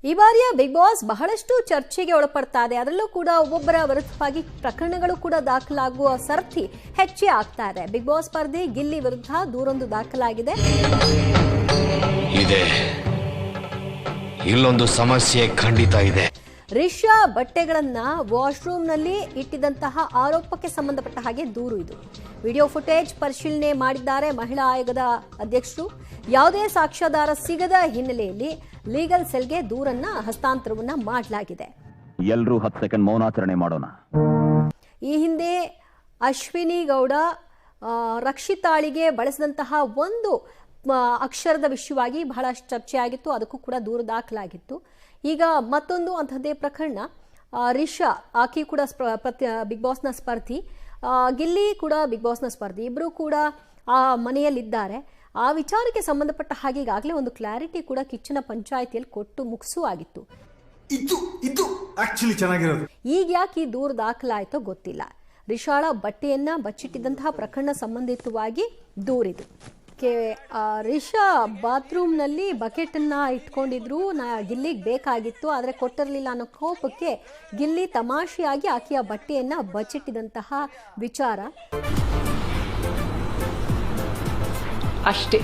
ಈ ಬಾರಿಯ big boss ಬಹಳಷ್ಟು ಚರ್ಚೆಗೆ ಒಳಪಡ್ತಾ ಇದೆ. ಅದರಲ್ಲೂ ಕೂಡ ಒಬ್ಬೊಬ್ಬರ ವಿರುದ್ಧವಾಗಿ ಪ್ರಕರಣಗಳು ಕೂಡ ದಾಖಲಾಗುವ ಸರ್ತಿ ಹೆಚ್ಚೇ ಆಗ್ತಾ ಇದೆ. ಬಿಗ್ ಬಾಸ್ ಸ್ಪರ್ಧಿ ಗಿಲ್ಲಿ ವಿರುದ್ಧ ದೂರೊಂದು ದಾಖಲಾಗಿದೆ. ಇಲ್ಲೊಂದು ಸಮಸ್ಯೆ ಖಂಡಿತ ಇದೆ. ರಿಷಾ ಬಟ್ಟೆಗಳನ್ನ ವಾಶ್ರೂಮ್ನಲ್ಲಿ ಇಟ್ಟಿದ್ದಂತಹ ಆರೋಪಕ್ಕೆ ಸಂಬಂಧಪಟ್ಟ ಹಾಗೆ ದೂರು ಇದು. ವಿಡಿಯೋ ಫುಟೇಜ್ ಪರಿಶೀಲನೆ ಮಾಡಿದ್ದಾರೆ ಮಹಿಳಾ ಆಯೋಗದ ಅಧ್ಯಕ್ಷರು. ಯಾವುದೇ ಸಾಕ್ಷ್ಯಾಧಾರ ಸಿಗದ ಹಿನ್ನೆಲೆಯಲ್ಲಿ ಲೀಗಲ್ ಸೆಲ್ಗೆ ದೂರನ್ನ ಹಸ್ತಾಂತರವನ್ನ ಮಾಡಲಾಗಿದೆ. ಎಲ್ಲರೂ 10 ಸೆಕೆಂಡ್ ಮೌನಾಚರಣೆ ಮಾಡೋಣ. ಈ ಹಿಂದೆ ಅಶ್ವಿನಿ ಗೌಡ ರಕ್ಷಿತಾಳಿಗೆ ಬಳಸಿದಂತಹ ಒಂದು ಅಕ್ಷರದ ವಿಷಯವಾಗಿ ಬಹಳಷ್ಟು ಚರ್ಚೆ ಆಗಿತ್ತು. ಅದಕ್ಕೂ ಕೂಡ ದೂರು ದಾಖಲಾಗಿತ್ತು. ಈಗ ಮತ್ತೊಂದು ಅಂಥದ್ದೇ ಪ್ರಕರಣ. ರಿಷಾ ಆಕೆ ಕೂಡ ಬಿಗ್ ಬಾಸ್ನ ಸ್ಪರ್ಧಿ, ಗಿಲ್ಲಿ ಕೂಡ ಬಿಗ್ ಬಾಸ್ನ ಸ್ಪರ್ಧಿ, ಇಬ್ಬರು ಕೂಡ ಆ ಮನೆಯಲ್ಲಿದ್ದಾರೆ. ಆ ವಿಚಾರಕ್ಕೆ ಸಂಬಂಧಪಟ್ಟ ಹಾಗೆ ಈಗಾಗಲೇ ಒಂದು ಕ್ಲಾರಿಟಿ ಕೂಡ ಕಿಚ್ಚನ ಪಂಚಾಯಿತಿಯಲ್ಲಿ ಕೊಟ್ಟು ಮುಗಿಸುವಾಗಿತ್ತು. ಈಗ ಯಾಕೆ ಈ ದೂರು ದಾಖಲಾಯಿತೋ ಗೊತ್ತಿಲ್ಲ. ರಿಷಾಳ ಬಟ್ಟೆಯನ್ನ ಬಚ್ಚಿಟ್ಟಿದ್ದಂತಹ ಪ್ರಕರಣ ಸಂಬಂಧಿತವಾಗಿ ದೂರಿದು. ರಿಷಾ ಬಾತ್ರೂಮ್ನಲ್ಲಿ ಬಕೆಟನ್ನು ಇಟ್ಕೊಂಡಿದ್ರು, ಗಿಲ್ಲಿಗೆ ಬೇಕಾಗಿತ್ತು, ಆದರೆ ಕೊಟ್ಟಿರಲಿಲ್ಲ ಅನ್ನೋ ಕೋಪಕ್ಕೆ ಗಿಲ್ಲಿ ತಮಾಷೆಯಾಗಿ ಆಕೆಯ ಬಟ್ಟೆಯನ್ನು ಬಚ್ಚಿಟ್ಟಿದಂತಹ ವಿಚಾರ ಅಷ್ಟೇ.